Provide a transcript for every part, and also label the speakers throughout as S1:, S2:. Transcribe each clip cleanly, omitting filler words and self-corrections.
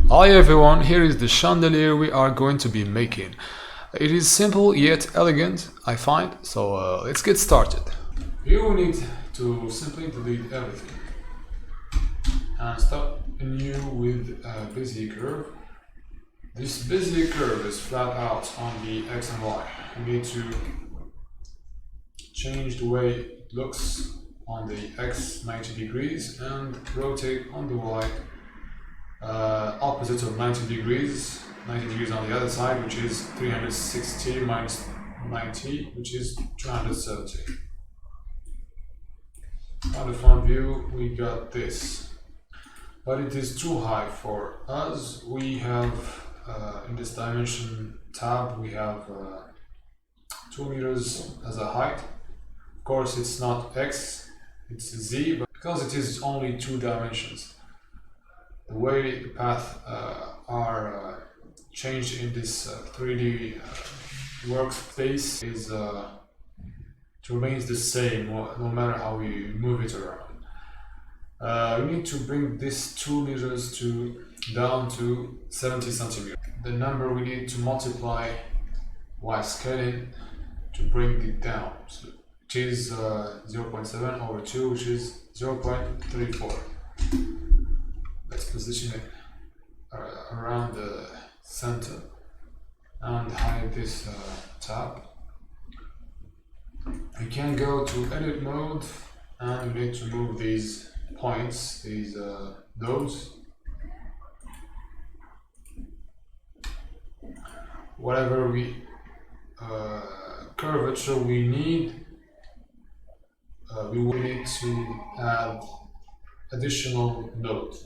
S1: Hi everyone, here is the chandelier we are going to be making. It is simple yet elegant, I find, so let's get started. Here we need to simply delete everything and start anew with a Bezier curve. This Bezier curve is flat out on the X and Y. We need to change the way it looks on the X 90 degrees and rotate on the Y opposite of 90 degrees on the other side, which is 360 minus 90, which is 270. On the front view, we got this, but it is too high for us. We have in this dimension tab, we have 2 meters as a height. Of course, it's not X, it's Z, but because it is only 2 dimensions, the way the paths are changed in this 3D workspace is it remains the same no matter how we move it around. We need to bring this 2 meters down to 70 centimeters. The number we need to multiply while scaling to bring it down, so, which is 0.7 over 2, which is 0.34. Let's position it around the center and hide this tab. We can go to edit mode and we need to move these points, these nodes. Whatever curvature we need, we will need to add additional node.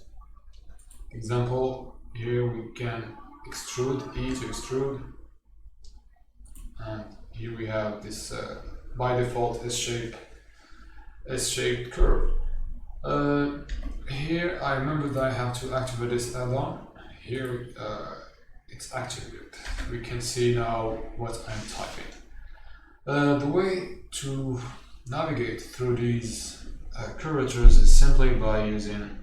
S1: Example, here we can extrude, E to extrude, and here we have this by default S-shaped curve. Here I remember that I have to activate this add-on. Here it's activated. We can see now what I'm typing. The way to navigate through these curvatures is simply by using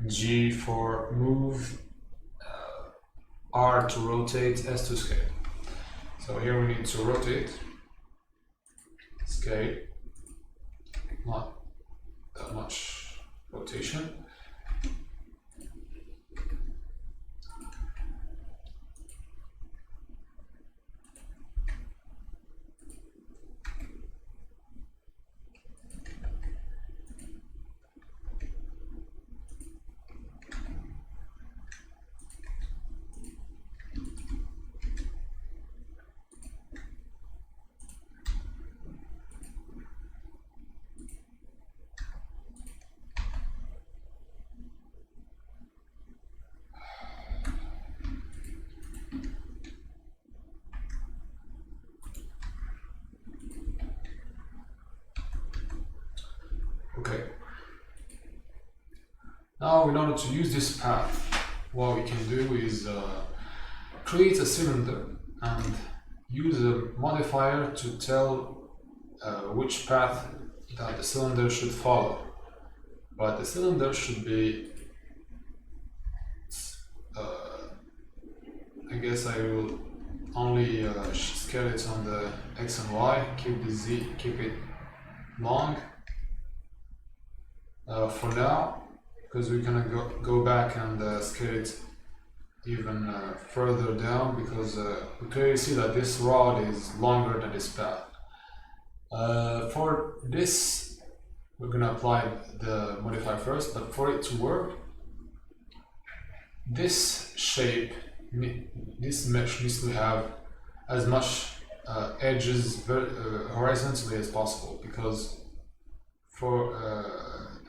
S1: G for move, R to rotate, S to scale. So here we need to rotate, scale, not that much rotation. Okay. Now, in order to use this path, what we can do is create a cylinder and use a modifier to tell which path that the cylinder should follow. But the cylinder should be, I guess I will only scale it on the X and Y, keep the Z, keep it long. For now, because we're gonna go back and scale it even further down, because we clearly see that this rod is longer than this path. For this, we're gonna apply the modifier first, but for it to work, this shape, this mesh needs to have as much edges horizontally as possible, because for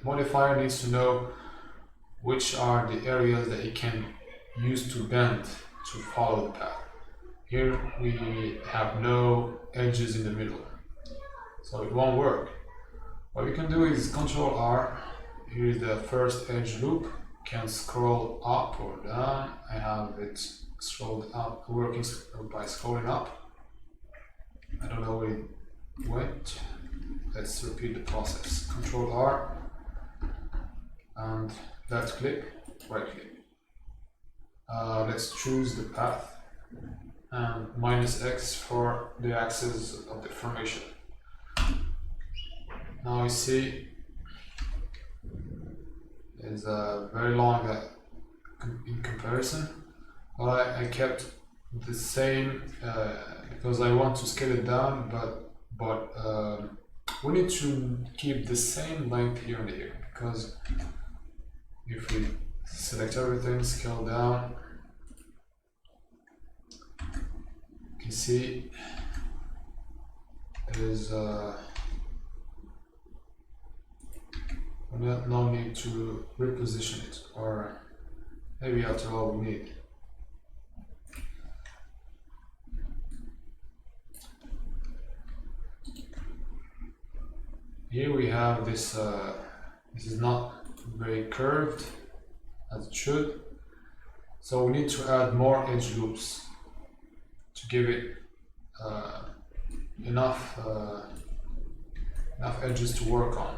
S1: modifier needs to know which are the areas that it can use to bend to follow the path. Here we have no edges in the middle, so it won't work. What we can do is Ctrl R. Here is the first edge loop. Can scroll up or down. I have it scrolled up, working by scrolling up. I don't know where it went. Let's repeat the process. Ctrl R and left click, right click. let's choose the path and -x for the axis of the formation. Now you see it's very long in comparison, but I kept the same because I want to scale it down, but we need to keep the same length here and here, because if we select everything, scale down, you can see there's no need to reposition it, or maybe after all we need. Here we have this, this is not very curved as it should, so we need to add more edge loops to give it enough edges to work on.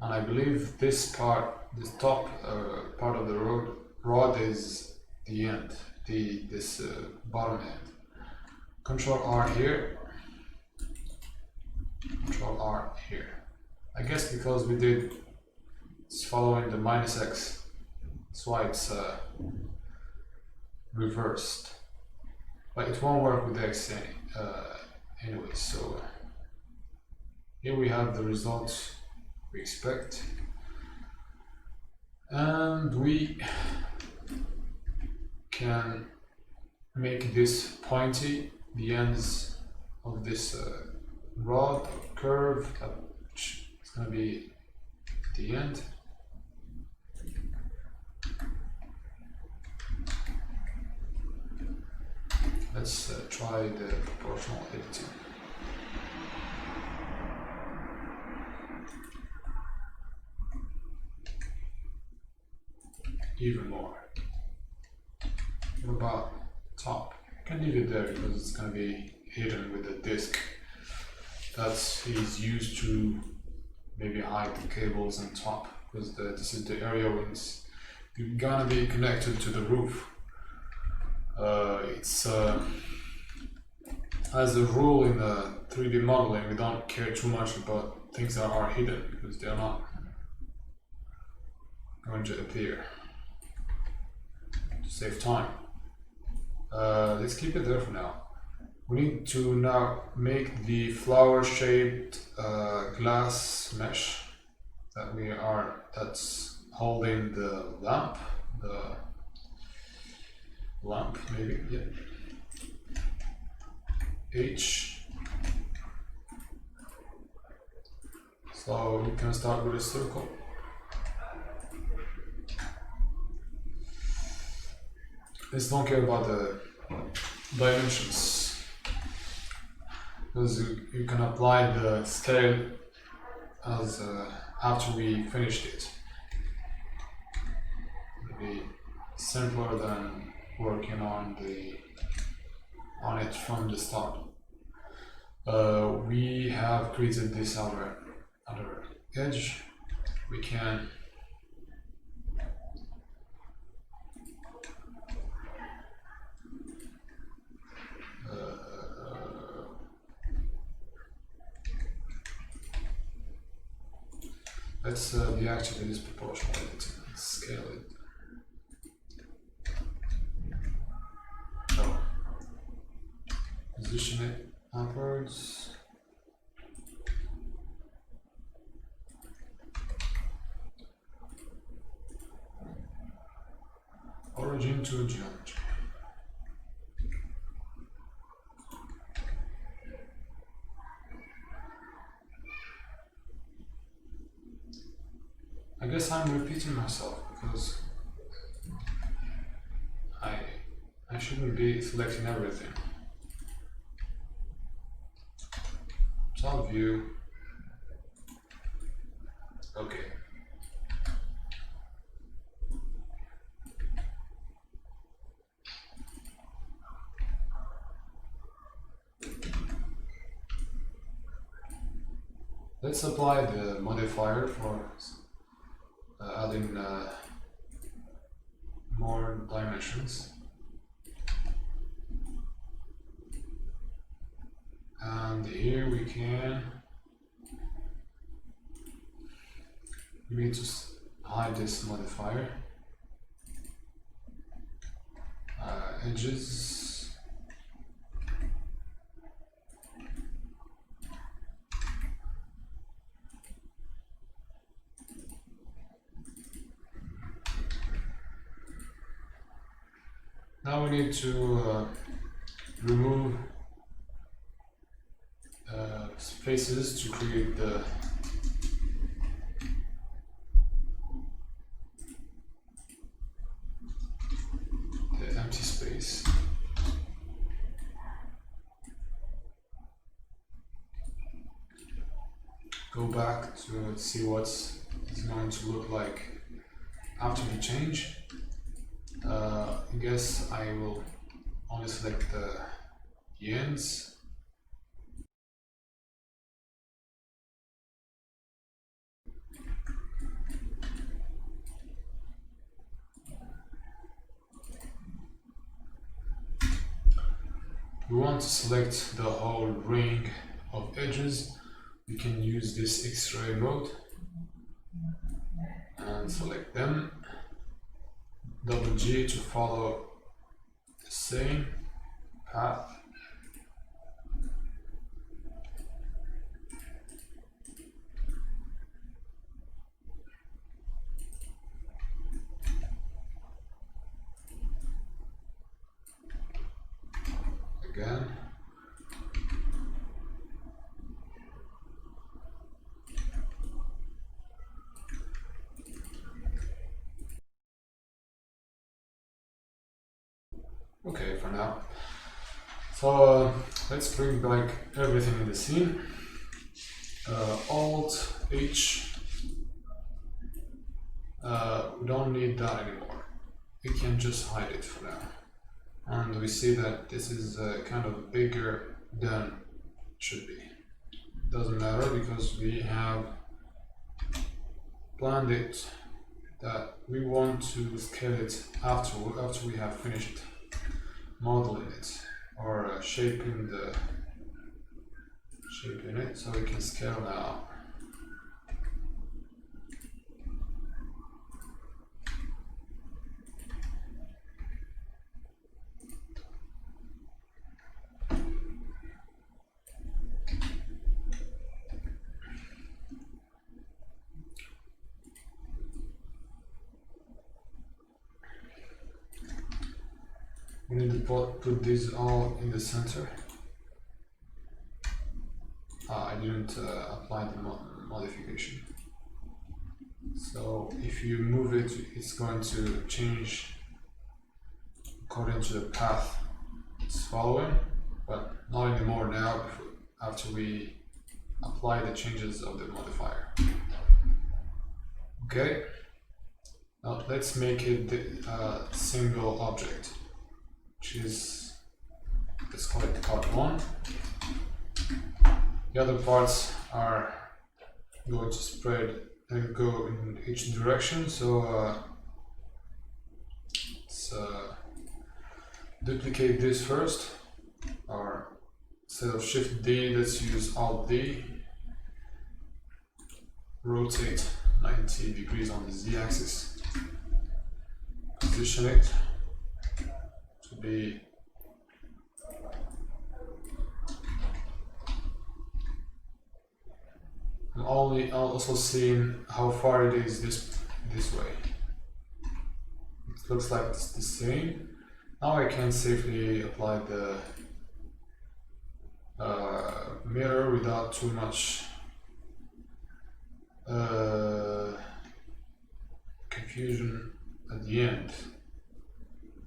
S1: And I believe this part, this top part of the rod is the end, this bottom end. Control R here, Control R here. I guess because we did, it's following the -x, that's why it's reversed. But it won't work with X anyway, so here we have the results we expect, and we can make this pointy, the ends of this rod curve, which is going to be the end. Let's try the proportional editing. Even more. What about top? I can leave it there because it's going to be hidden with the disc that is used to maybe hide the cables on top, because this is the area when it's gonna be connected to the roof. It's as a rule in 3D modeling, we don't care too much about things that are hidden because they're not going to appear. To save time, let's keep it there for now. We need to now make the flower-shaped glass mesh that's holding the lamp. Maybe, yeah. H. So we can start with a circle. Let's don't care about the dimensions, because you can apply the scale as after we finished it. It'll be simpler than working on it from the start. We have created this outer edge. We can let's deactivate this proportional editing and scale it. So, position it upwards. Origin to geometry. I guess I'm repeating myself because I shouldn't be selecting everything. Top view. Okay. Let's apply the modifier for adding more for dimensions. And here we need to hide this modifier. Edges. Now we need to remove spaces to create the empty space. Go back to see what it's going to look like after the change. I guess I will only select the ends. We want to select the whole ring of edges. We can use this X-ray mode and select them. Double G to follow the same path. Again. Okay, for now. So let's bring back everything in the scene. Alt H. We don't need that anymore. We can just hide it for now. And we see that this is kind of bigger than it should be. Doesn't matter because we have planned it that we want to scale it after we have finished modeling it or shaping it, so we can scale now. We need to put these all in the center. I didn't apply the modification. So if you move it, it's going to change according to the path it's following, but not anymore now after we apply the changes of the modifier. Okay, now let's make it a single object, which is, let's call it part 1. The other parts are going to spread and go in each direction, so let's duplicate this first, or instead of Shift D, let's use Alt D. Rotate 90 degrees on the Z-axis. Position it to be I'm also seeing how far it is this way. It looks like it's the same. Now I can safely apply the mirror without too much confusion at the end.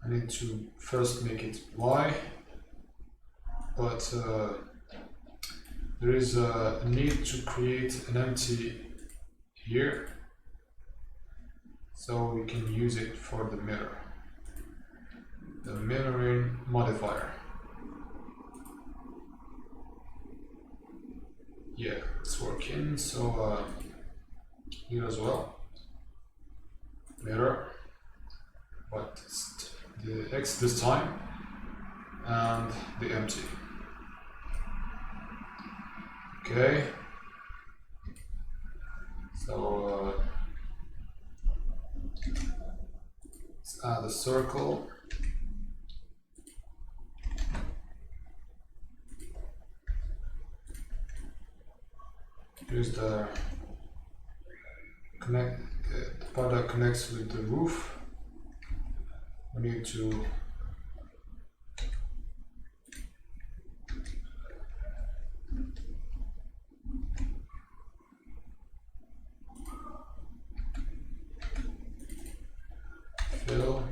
S1: I need to first make it Y, but there is a need to create an empty here, so we can use it for the mirror, the mirroring modifier. Yeah, it's working. So here as well, mirror but it's the X this time, and the empty. Okay, so let's add a circle. Here's the part that connects with the roof. We need to fill.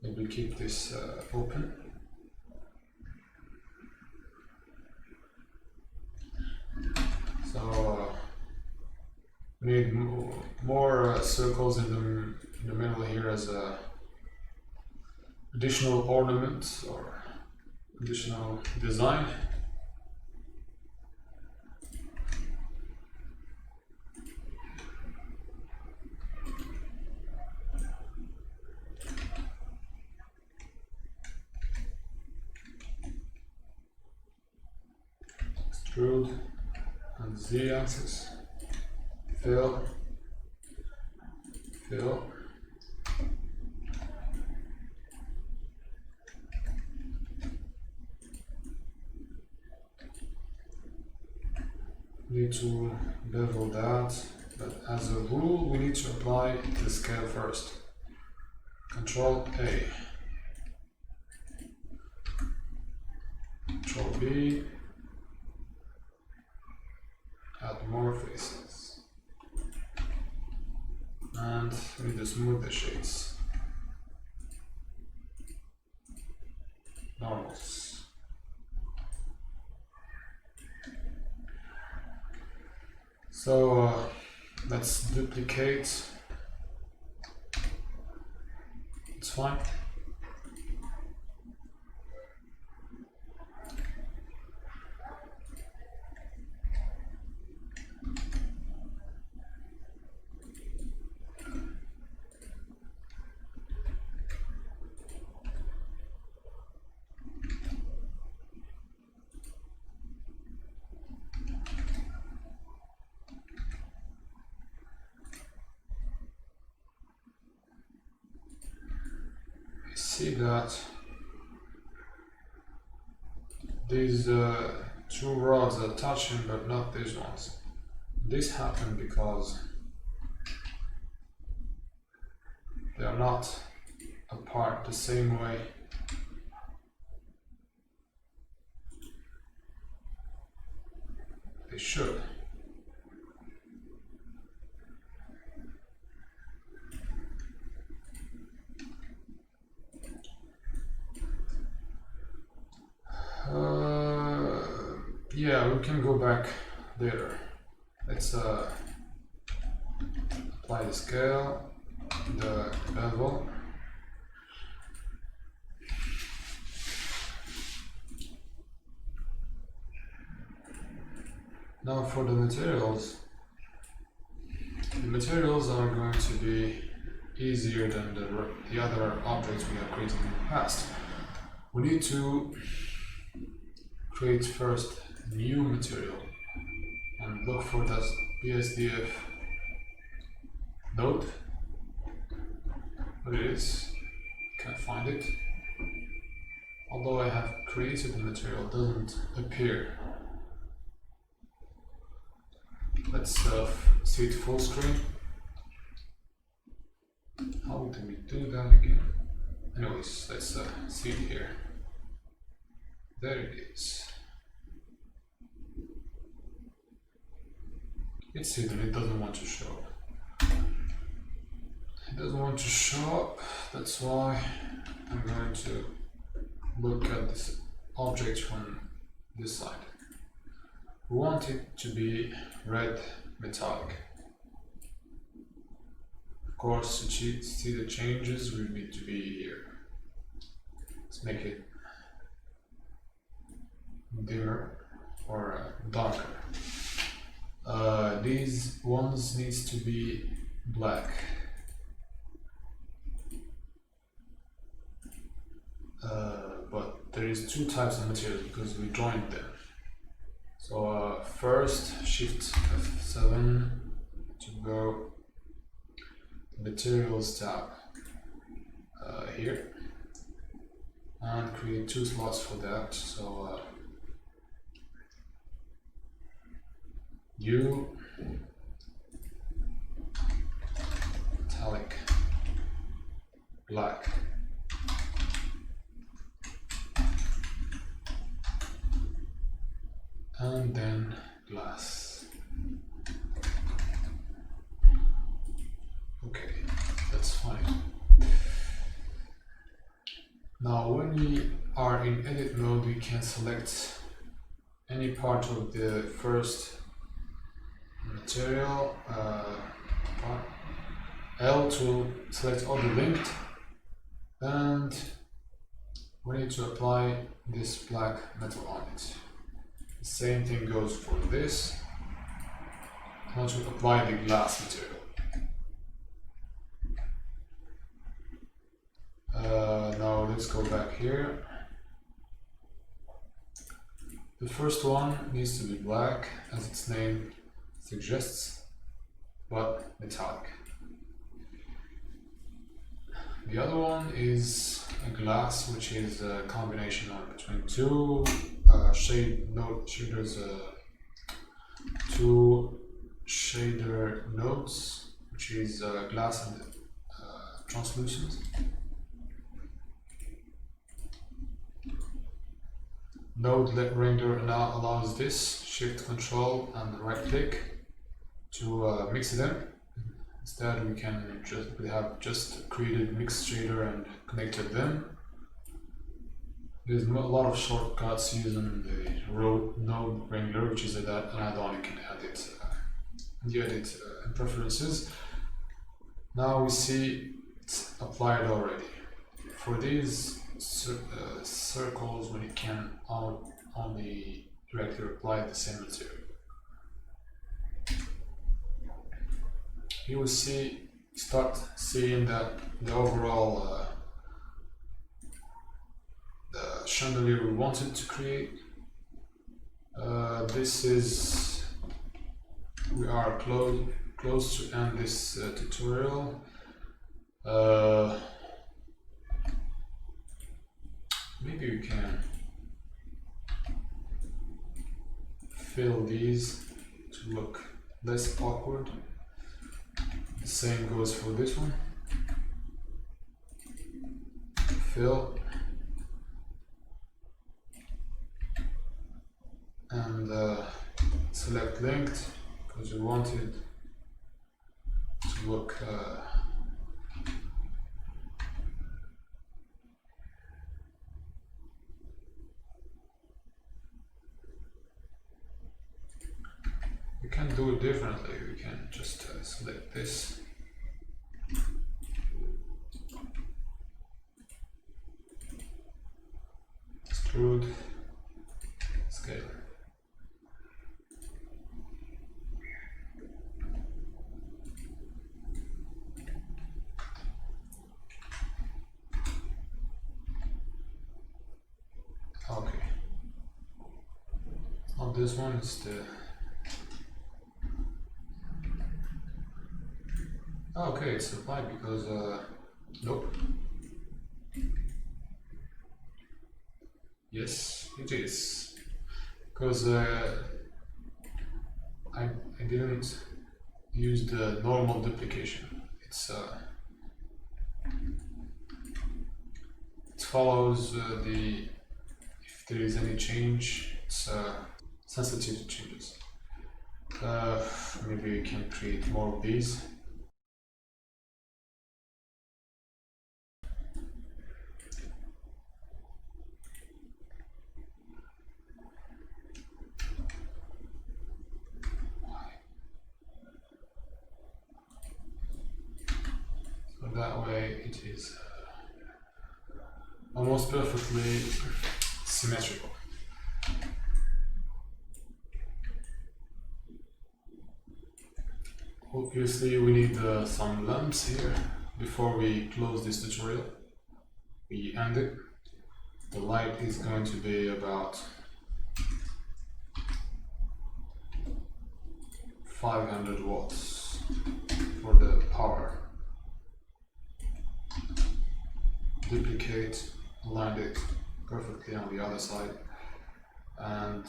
S1: Maybe keep this open. So we need more circles in the middle here as a additional ornament or additional design. Extrude and Z-axis. Fill. Fill. Need to bevel that, but as a rule we need to apply the scale first. Control A. Control B. Add more faces. And we need to smooth the shades. Normals. So let's duplicate. It's fine. See that these two rods are touching but not these ones. This happened because they are not apart the same way. They should. Yeah, we can go back later. Let's apply the scale, the bevel. Now for the materials are going to be easier than the other objects we have created in the past. We need to create first new material and look for that BSDF node. What it is, can't find it. Although I have created the material, it doesn't appear. Let's see it full screen. How do we do that again? Anyways, let's see it here. There it is. It's hidden, it doesn't want to show up. It doesn't want to show up, that's why I'm going to look at this object from this side. We want it to be red metallic. Of course, to see the changes, we need to be here. Let's make it dimmer or darker. These ones needs to be black. but there is two types of materials because we joined them. So first Shift F7 to go to Materials tab here and create two slots for that. So U metallic black. And then glass. Okay, that's fine. Now when we are in edit mode, we can select any part of the first material, L to select all the linked, and we need to apply this black metal on it. The same thing goes for this. Now to apply the glass material. Now let's go back here. The first one needs to be black, as its name suggests, but metallic. The other one is a glass, which is a combination between two shaders, two shader nodes, which is glass and translucent. Node renderer now allows this Shift Control and right click to mix them. Instead, we have just created mixed shader and connected them. There's a lot of shortcuts using the node renderer, which is an add-on you can add it in the edit and preferences. Now we see it's applied already. For these circles, when you can only directly apply the same material. You will start seeing that the overall the chandelier we wanted to create. We are close to end this tutorial. Maybe we can fill these to look less awkward. The same goes for this one. Fill. And select linked, because we want it to look we can do it differently. We can just select this, extrude, scale. Okay. On this one is the okay, it's applied because nope. Yes, it is, because I didn't use the normal duplication. It follows if there is any change, it's sensitive to changes. Maybe we can create more of these. That way it is almost perfectly symmetrical. Obviously we need some lamps here before we close this tutorial. We end it. the light is going to be about 500 watts for the power. Duplicate, align it perfectly on the other side, and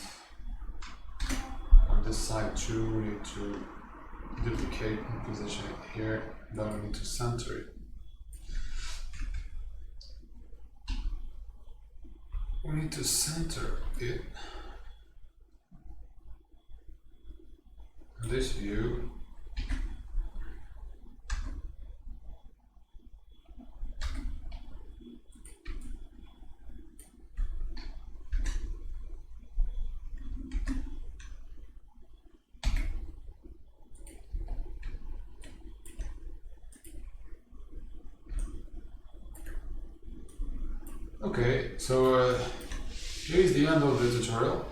S1: on this side too we need to duplicate and position it here. Then we need to center it. We need to center it in this view. Okay, so here is the end of the tutorial.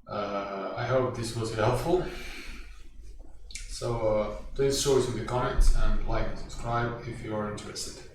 S1: I hope this was helpful. So please show us in the comments and like and subscribe if you are interested.